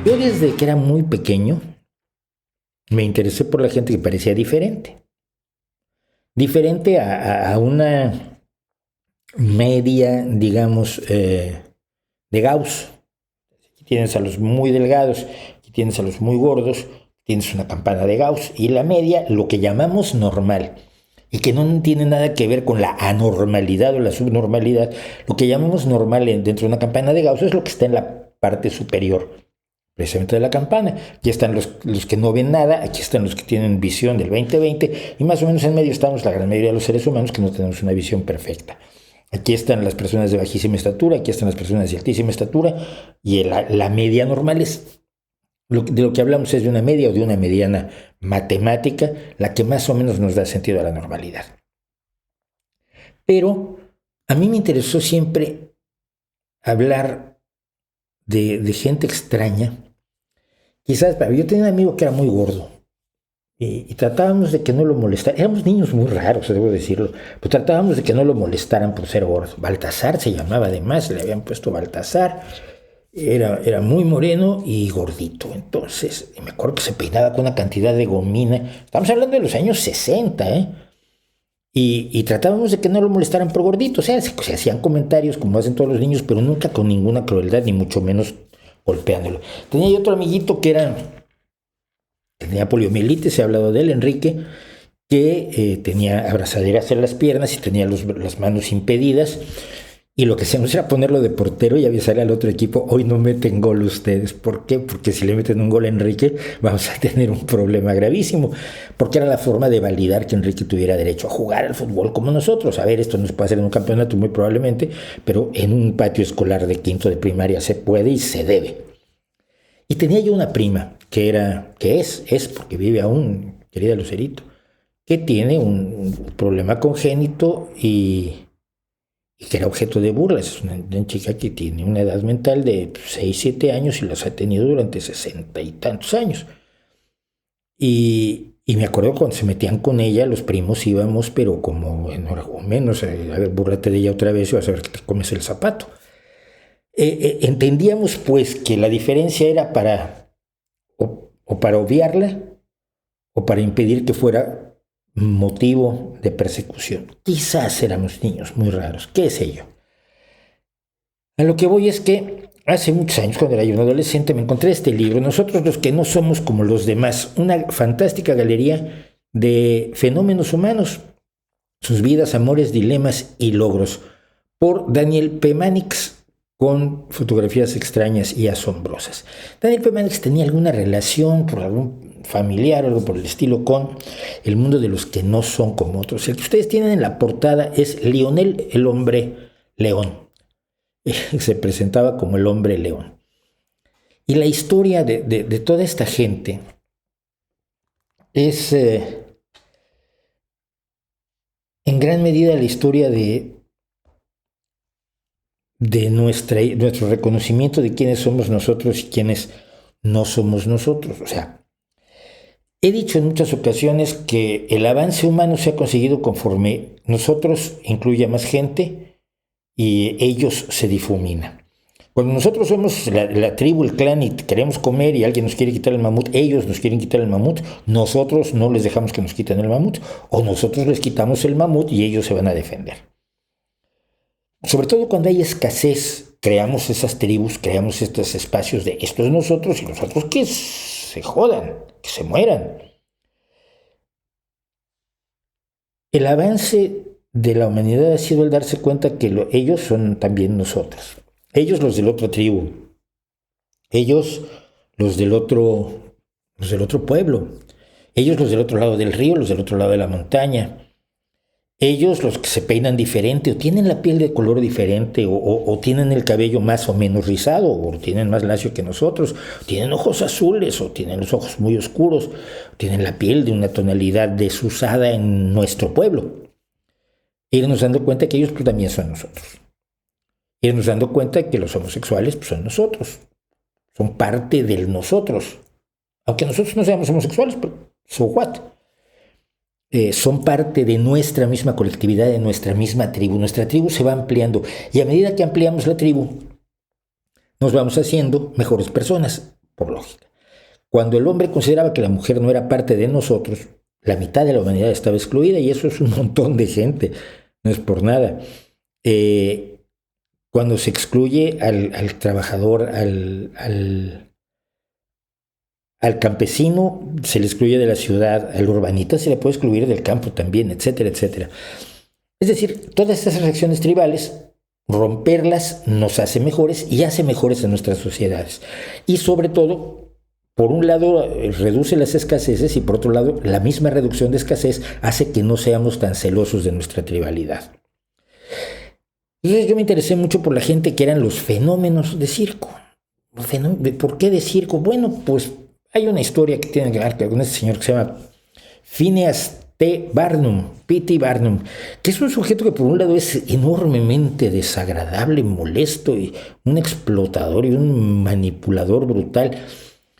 Yo desde que era muy pequeño me interesé por la gente que parecía diferente. Diferente a una media, digamos, de Gauss. Aquí tienes a los muy delgados, aquí tienes a los muy gordos, tienes una campana de Gauss. Y la media, lo que llamamos normal, y que no tiene nada que ver con la anormalidad o la subnormalidad, lo que llamamos normal dentro de una campana de Gauss es lo que está en la parte superior, precisamente de la campana. Aquí están los que no ven nada, aquí están los que tienen visión del 20/20, y más o menos en medio estamos la gran mayoría de los seres humanos que no tenemos una visión perfecta. Aquí están las personas de bajísima estatura, aquí están las personas de altísima estatura, y la media normal es, de lo que hablamos es de una media o de una mediana matemática, la que más o menos nos da sentido a la normalidad. Pero a mí me interesó siempre hablar de gente extraña. Quizás, yo tenía un amigo que era muy gordo y tratábamos de que no lo molestaran. Éramos niños muy raros, debo decirlo, pero tratábamos de que no lo molestaran por ser gordo. Baltasar se llamaba, además, le habían puesto Baltasar. Era muy moreno y gordito. Entonces, me acuerdo que se peinaba con una cantidad de gomina. Estamos hablando de los años 60, ¿eh? Y tratábamos de que no lo molestaran por gordito. O sea, se hacían comentarios como hacen todos los niños, pero nunca con ninguna crueldad, ni mucho menos golpeándolo. Tenía yo otro amiguito que tenía poliomielitis, se ha hablado de él, Enrique, que tenía abrazaderas en las piernas y tenía las manos impedidas. Y lo que hacíamos era ponerlo de portero y avisarle al otro equipo: hoy no meten gol ustedes. ¿Por qué? Porque si le meten un gol a Enrique, vamos a tener un problema gravísimo. Porque era la forma de validar que Enrique tuviera derecho a jugar al fútbol como nosotros. A ver, esto no se puede hacer en un campeonato muy probablemente, pero en un patio escolar de quinto de primaria se puede y se debe. Y tenía yo una prima que es porque vive aún, querida Lucerito, que tiene un problema congénito y que era objeto de burlas. Es una chica que tiene una edad mental de 6, 7 años y las ha tenido durante 60 y tantos años. Y me acuerdo cuando se metían con ella, los primos íbamos, pero como en hora o menos, a ver, búrrate de ella otra vez y vas a ver que te comes el zapato. Entendíamos pues que la diferencia era para obviarla o para impedir que fuera motivo de persecución. Quizás éramos niños muy raros, qué sé yo. A lo que voy es que hace muchos años, cuando era yo un adolescente, me encontré este libro, Nosotros los que no somos como los demás, una fantástica galería de fenómenos humanos, sus vidas, amores, dilemas y logros, por Daniel P. Mannix, con fotografías extrañas y asombrosas. Daniel P. Mannix tenía alguna relación por algún familiar o algo por el estilo con el mundo de los que no son como otros. El que ustedes tienen en la portada es Lionel el Hombre León. Se presentaba como el Hombre León. Y la historia de toda esta gente es en gran medida la historia de nuestro reconocimiento de quiénes somos nosotros y quiénes no somos nosotros. O sea, he dicho en muchas ocasiones que el avance humano se ha conseguido conforme nosotros incluye a más gente y ellos se difuminan. Cuando nosotros somos la tribu, el clan y queremos comer y alguien nos quiere quitar el mamut, ellos nos quieren quitar el mamut, nosotros no les dejamos que nos quiten el mamut, o nosotros les quitamos el mamut y ellos se van a defender. Sobre todo cuando hay escasez, creamos esas tribus, creamos estos espacios de esto es nosotros y los otros que se jodan, que se mueran. El avance de la humanidad ha sido el darse cuenta que ellos son también nosotros. Ellos los del otro tribu. Ellos los del otro pueblo. Ellos los del otro lado del río, los del otro lado de la montaña. Ellos los que se peinan diferente o tienen la piel de color diferente o tienen el cabello más o menos rizado o tienen más lacio que nosotros, o tienen ojos azules o tienen los ojos muy oscuros, o tienen la piel de una tonalidad desusada en nuestro pueblo. Irnos dando cuenta que ellos pues, también son nosotros. Irnos dando cuenta que los homosexuales pues, son nosotros, son parte del nosotros. Aunque nosotros no seamos homosexuales, pero so what? Son parte de nuestra misma colectividad, de nuestra misma tribu. Nuestra tribu se va ampliando y a medida que ampliamos la tribu, nos vamos haciendo mejores personas. por lógica. Cuando el hombre consideraba que la mujer no era parte de nosotros, la mitad de la humanidad estaba excluida, y eso es un montón de gente, no es por nada. Cuando se excluye al trabajador, al campesino, se le excluye de la ciudad, al urbanita se le puede excluir del campo también, etcétera, etcétera. Es decir, todas estas reacciones tribales, romperlas nos hace mejores y hace mejores a nuestras sociedades. Y sobre todo, por un lado, reduce las escaseces, y por otro lado, la misma reducción de escasez hace que no seamos tan celosos de nuestra tribalidad. Entonces yo me interesé mucho por la gente que eran los fenómenos de circo. ¿Por qué de circo? Bueno, pues hay una historia que tiene que ver con este señor que se llama Phineas T. Barnum, P.T. Barnum, que es un sujeto que por un lado es enormemente desagradable, molesto, y un explotador y un manipulador brutal.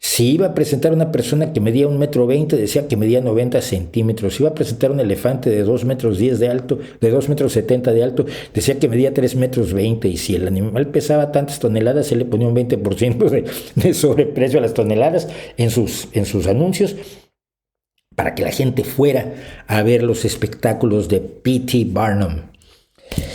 Si iba a presentar a una persona que medía 1,20 m, decía que medía 90 centímetros. Si iba a presentar a un elefante de 2,10 m de alto, de 2,70 m de alto, decía que medía 3,20 m. Y si el animal pesaba tantas toneladas, se le ponía un 20% de sobreprecio a las toneladas en sus anuncios, para que la gente fuera a ver los espectáculos de P.T. Barnum.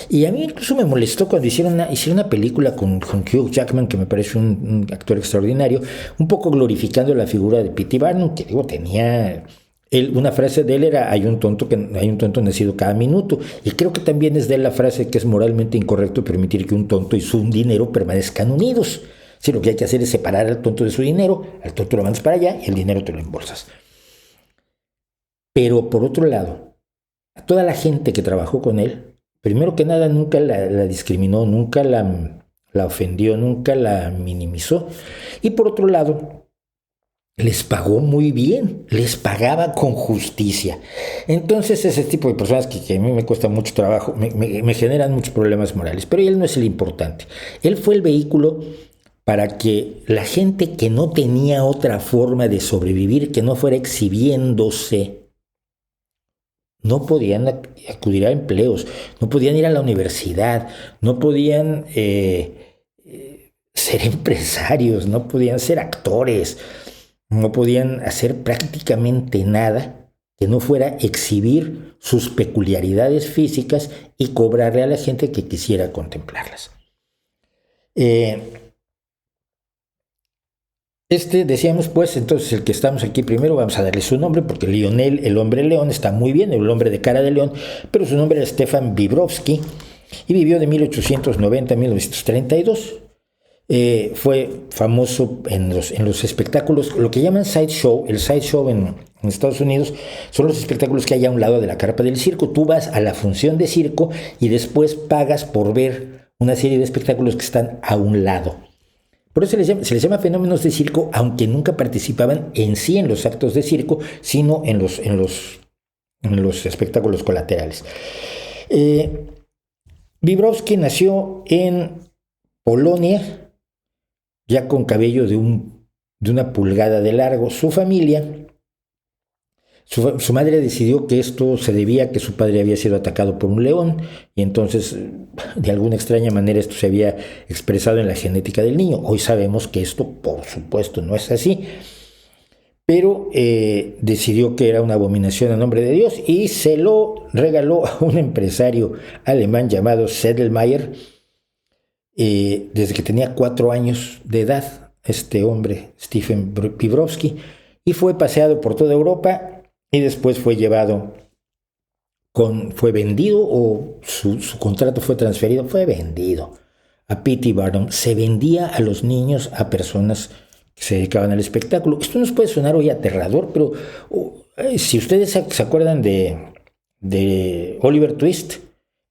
Y a mí incluso me molestó cuando hicieron una película con Hugh Jackman, que me parece un actor extraordinario, un poco glorificando la figura de P.T. Barnum, que tenía... una frase de él era: hay un tonto nacido cada minuto. Y creo que también es de él la frase que es moralmente incorrecto permitir que un tonto y su dinero permanezcan unidos. Si lo que hay que hacer es separar al tonto de su dinero, al tonto lo mandas para allá y el dinero te lo embolsas. Pero por otro lado, a toda la gente que trabajó con él, primero que nada, nunca la discriminó, nunca la ofendió, nunca la minimizó. Y por otro lado, les pagó muy bien, les pagaba con justicia. Entonces ese tipo de personas que a mí me cuesta mucho trabajo, me generan muchos problemas morales. Pero él no es el importante. Él fue el vehículo para que la gente que no tenía otra forma de sobrevivir que no fuera exhibiéndose, no podían acudir a empleos, no podían ir a la universidad, no podían ser empresarios, no podían ser actores, no podían hacer prácticamente nada que no fuera exhibir sus peculiaridades físicas y cobrarle a la gente que quisiera contemplarlas. Decíamos, pues, entonces el que estamos aquí primero, vamos a darle su nombre, porque Lionel, el hombre león, está muy bien, el hombre de cara de león, pero su nombre era Stefan Wiebrowski, y vivió de 1890 a 1932. Fue famoso en los espectáculos, lo que llaman sideshow. El sideshow en Estados Unidos son los espectáculos que hay a un lado de la carpa del circo. Tú vas a la función de circo y después pagas por ver una serie de espectáculos que están a un lado. Por eso se les llama fenómenos de circo, aunque nunca participaban en sí en los actos de circo, sino en los espectáculos colaterales. Wiebrowski nació en Polonia, ya con cabello de 1 pulgada de largo. Su familia, su madre decidió que esto se debía a que su padre había sido atacado por un león, y entonces de alguna extraña manera esto se había expresado en la genética del niño. Hoy sabemos que esto, por supuesto, no es así, pero decidió que era una abominación a nombre de Dios y se lo regaló a un empresario alemán llamado Sedlmayr desde que tenía 4 años de edad. Este hombre, Stefan Wiebrowski, y fue paseado por toda Europa. Y después fue vendido, o su contrato fue transferido, fue vendido a P.T. Barnum. Se vendía a los niños, a personas que se dedicaban al espectáculo. Esto nos puede sonar hoy aterrador, pero si ustedes se acuerdan de Oliver Twist,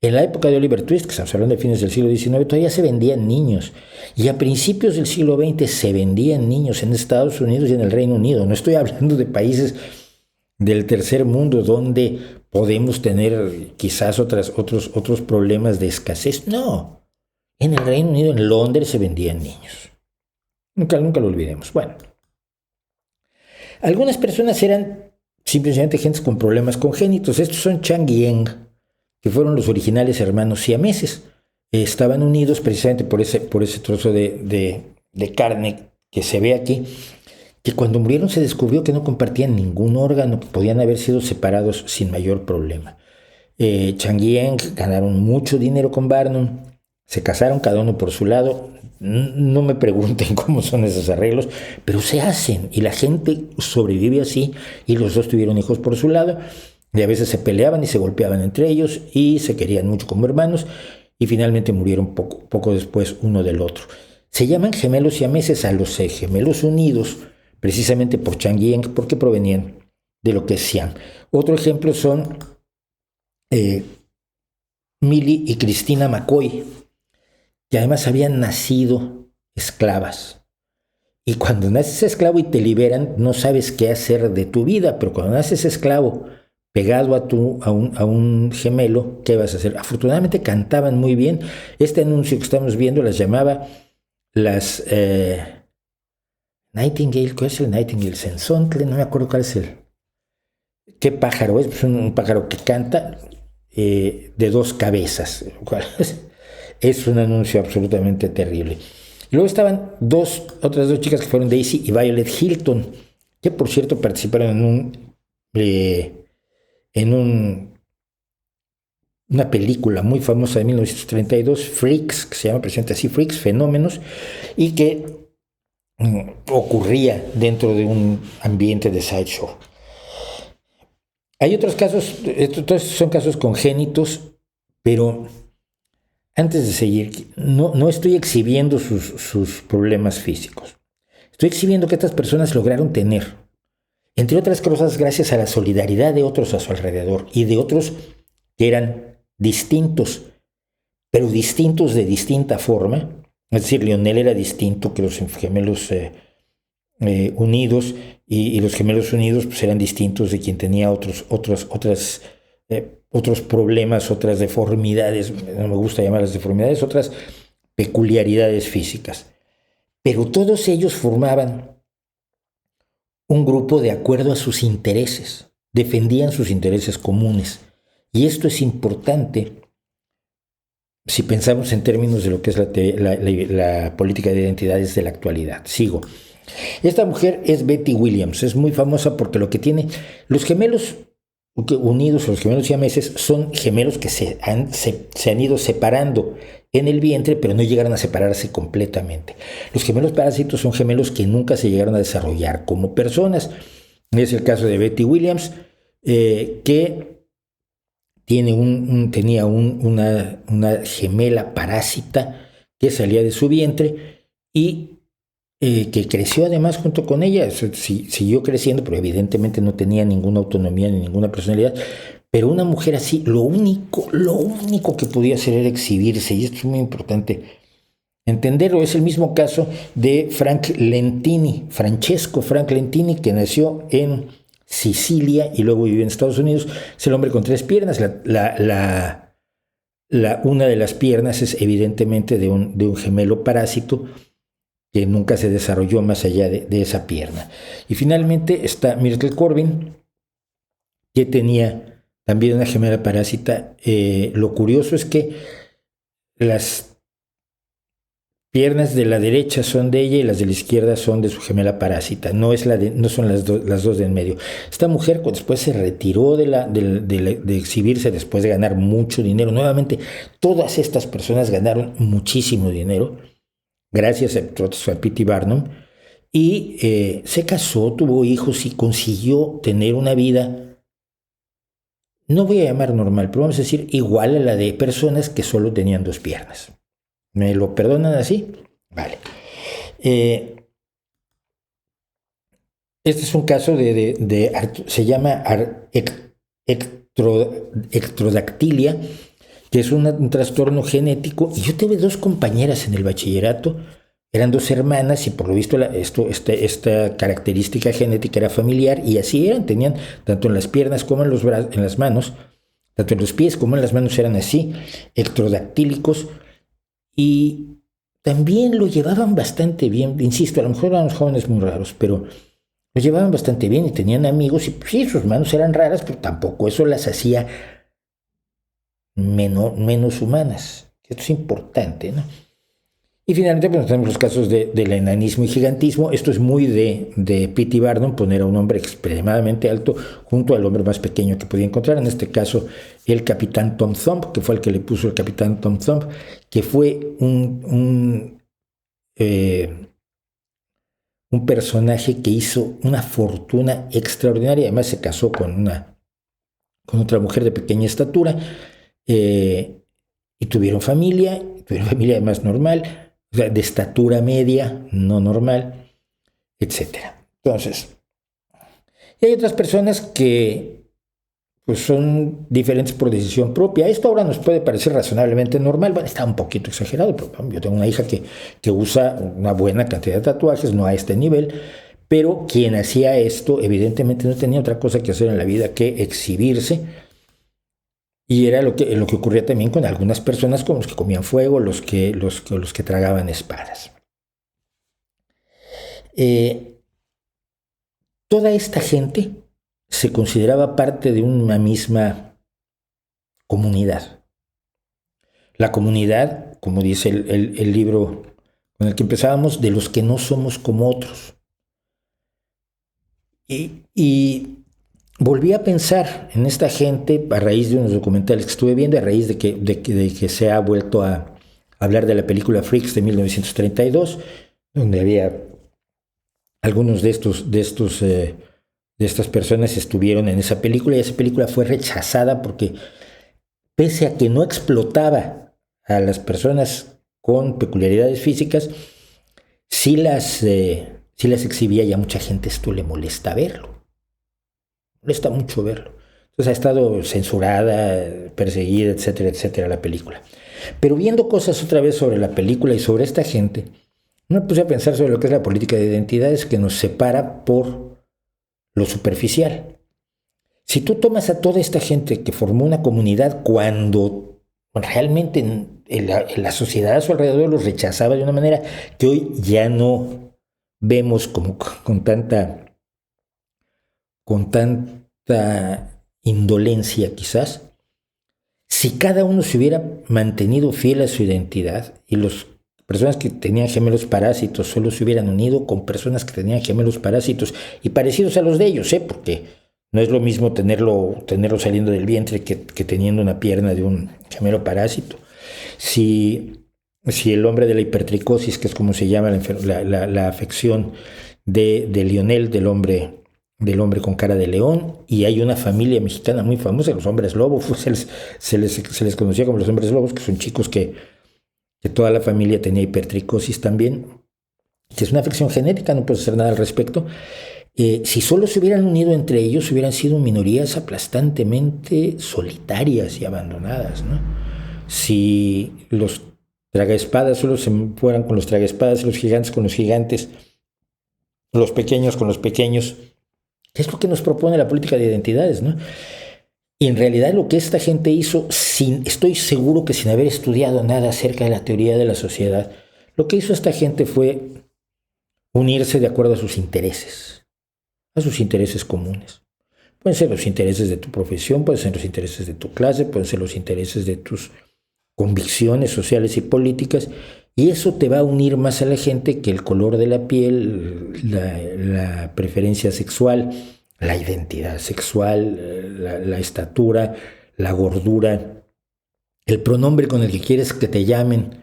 en la época de Oliver Twist, que estamos hablando de fines del siglo XIX, todavía se vendían niños. Y a principios del siglo XX se vendían niños en Estados Unidos y en el Reino Unido. No estoy hablando de países del tercer mundo donde podemos tener quizás otros problemas de escasez. No, en el Reino Unido, en Londres, se vendían niños. Nunca lo olvidemos. Bueno, algunas personas eran simplemente gentes con problemas congénitos. Estos son Chang y Eng, que fueron los originales hermanos siameses. Estaban unidos precisamente por ese trozo de carne que se ve aquí, que cuando murieron se descubrió que no compartían ningún órgano, que podían haber sido separados sin mayor problema. Chang y Eng ganaron mucho dinero con Barnum, se casaron cada uno por su lado. No me pregunten cómo son esos arreglos, pero se hacen y la gente sobrevive así, y los dos tuvieron hijos por su lado, y a veces se peleaban y se golpeaban entre ellos y se querían mucho como hermanos, y finalmente murieron poco después uno del otro. Se llaman gemelos siameses a los gemelos unidos precisamente por Chang y Eng, porque provenían de lo que es Siam. Otro ejemplo son Millie y Christina McCoy, que además habían nacido esclavas. Y cuando naces esclavo y te liberan, no sabes qué hacer de tu vida, pero cuando naces esclavo pegado a un gemelo, ¿qué vas a hacer? Afortunadamente cantaban muy bien. Este anuncio que estamos viendo las llamaba las Nightingale. ¿Cuál es el Nightingale? Sensontle, no me acuerdo cuál es el. ¿Qué pájaro es? Pues un pájaro que canta de dos cabezas. Es un anuncio absolutamente terrible. Y luego estaban otras dos chicas que fueron Daisy y Violet Hilton, que por cierto participaron en una película muy famosa de 1932, Freaks, que se llama precisamente así, Freaks, Fenómenos, y que ocurría dentro de un ambiente de sideshow. Hay otros casos, todos son casos congénitos, pero antes de seguir, no estoy exhibiendo sus problemas físicos. Estoy exhibiendo que estas personas lograron tener, entre otras cosas, gracias a la solidaridad de otros a su alrededor y de otros que eran distintos, pero distintos de distinta forma. Es decir, Lionel era distinto que los gemelos unidos, y los gemelos unidos pues, eran distintos de quien tenía otros problemas, otras deformidades, no me gusta llamarlas deformidades, otras peculiaridades físicas. Pero todos ellos formaban un grupo de acuerdo a sus intereses, defendían sus intereses comunes. Y esto es importante si pensamos en términos de lo que es la política de identidades de la actualidad. Sigo. Esta mujer es Betty Williams, es muy famosa porque lo que tiene, los gemelos unidos, los gemelos siameses, son gemelos que se han ido separando en el vientre, pero no llegaron a separarse completamente. Los gemelos parásitos son gemelos que nunca se llegaron a desarrollar como personas. Es el caso de Betty Williams, que tenía una gemela parásita que salía de su vientre y que creció además junto con ella. Siguió creciendo, pero evidentemente no tenía ninguna autonomía ni ninguna personalidad. Pero una mujer así, lo único que podía hacer era exhibirse, y esto es muy importante entenderlo. Es el mismo caso de Francesco Frank Lentini, que nació en Sicilia y luego vivió en Estados Unidos. Es el hombre con 3 piernas. Una de las piernas es evidentemente de un gemelo parásito que nunca se desarrolló más allá de esa pierna. Y finalmente está Myrtle Corbin, que tenía también una gemela parásita. Lo curioso es que las piernas de la derecha son de ella y las de la izquierda son de su gemela parásita. No son las dos de en medio. Esta mujer después se retiró de exhibirse después de ganar mucho dinero. Nuevamente, todas estas personas ganaron muchísimo dinero, gracias a P.T. Barnum, y se casó, tuvo hijos y consiguió tener una vida, no voy a llamar normal, pero vamos a decir igual a la de personas que solo tenían 2 piernas. ¿Me lo perdonan así? Vale. Este es un caso se llama ectrodactilia, que es un trastorno genético. Y yo tuve 2 compañeras en el bachillerato, eran 2 hermanas, y por lo visto esta característica genética era familiar, y así eran, tenían tanto en las piernas como en las manos, tanto en los pies como en las manos eran así, ectrodactílicos, y también lo llevaban bastante bien. Insisto, a lo mejor eran jóvenes muy raros, pero lo llevaban bastante bien y tenían amigos, y sí, sus manos eran raras, pero tampoco eso las hacía menos humanas. Esto es importante, ¿no? Y finalmente pues, tenemos los casos del enanismo y gigantismo. Esto es muy de P.T. Barnum, poner a un hombre extremadamente alto junto al hombre más pequeño que podía encontrar, en este caso el capitán Tom Thumb, que fue el que le puso el capitán Tom Thumb, que fue un personaje que hizo una fortuna extraordinaria. Además se casó con otra mujer de pequeña estatura, y tuvieron familia además normal, o sea, de estatura media, no normal, etcétera. Entonces, y hay otras personas que pues son diferentes por decisión propia. Esto ahora nos puede parecer razonablemente normal. Bueno, está un poquito exagerado, pero yo tengo una hija que usa una buena cantidad de tatuajes, no a este nivel, pero quien hacía esto evidentemente no tenía otra cosa que hacer en la vida que exhibirse, y era lo que ocurría también con algunas personas, como los que comían fuego, los que tragaban espadas. Toda esta gente se consideraba parte de una misma comunidad. La comunidad, como dice el libro con el que empezábamos, de los que no somos como otros. Y volví a pensar en esta gente a raíz de unos documentales que estuve viendo, a raíz de que se ha vuelto a hablar de la película Freaks de 1932, donde había algunos de estas personas estuvieron en esa película, y esa película fue rechazada porque, pese a que no explotaba a las personas con peculiaridades físicas, sí las exhibía, y a mucha gente esto le molesta verlo. Molesta mucho verlo. Entonces ha estado censurada, perseguida, etcétera, etcétera, la película. Pero viendo cosas otra vez sobre la película y sobre esta gente, me puse a pensar sobre lo que es la política de identidades, que nos separa por lo superficial. Si tú tomas a toda esta gente que formó una comunidad cuando realmente en la sociedad a su alrededor los rechazaba de una manera que hoy ya no vemos como con tanta indolencia quizás, si cada uno se hubiera mantenido fiel a su identidad y las personas que tenían gemelos parásitos solo se hubieran unido con personas que tenían gemelos parásitos y parecidos a los de ellos, porque no es lo mismo tenerlo saliendo del vientre que teniendo una pierna de un gemelo parásito. Si el hombre de la hipertricosis, que es como se llama la afección de Lionel, del hombre con cara de león, y hay una familia mexicana muy famosa, los hombres lobos, pues se les conocía como los hombres lobos, que son chicos que toda la familia tenía hipertricosis también, que es una afección genética, no puedes hacer nada al respecto. Si solo se hubieran unido entre ellos, hubieran sido minorías aplastantemente solitarias y abandonadas, ¿no? Si los tragaespadas solo se fueran con los tragaespadas, los gigantes con los gigantes, los pequeños con los pequeños, es lo que nos propone la política de identidades, ¿no? Y en realidad lo que esta gente hizo, estoy seguro que sin haber estudiado nada acerca de la teoría de la sociedad, lo que hizo esta gente fue unirse de acuerdo a sus intereses comunes. Pueden ser los intereses de tu profesión, pueden ser los intereses de tu clase, pueden ser los intereses de tus convicciones sociales y políticas, y eso te va a unir más a la gente que el color de la piel, la preferencia sexual, la identidad sexual, la estatura, la gordura, el pronombre con el que quieres que te llamen,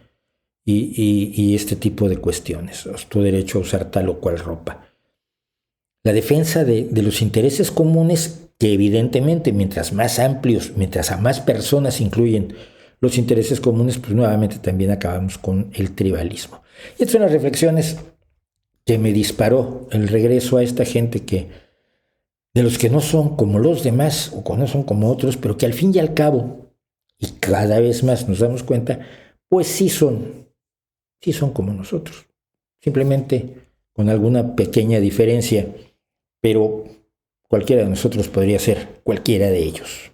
y este tipo de cuestiones, tu derecho a usar tal o cual ropa. La defensa de los intereses comunes, que evidentemente mientras más amplios, mientras a más personas incluyen los intereses comunes, pues nuevamente también acabamos con el tribalismo. Y estas son las reflexiones que me disparó el regreso a esta gente de los que no son como los demás o que no son como otros, pero que al fin y al cabo, y cada vez más nos damos cuenta, pues sí son como nosotros, simplemente con alguna pequeña diferencia, pero cualquiera de nosotros podría ser cualquiera de ellos.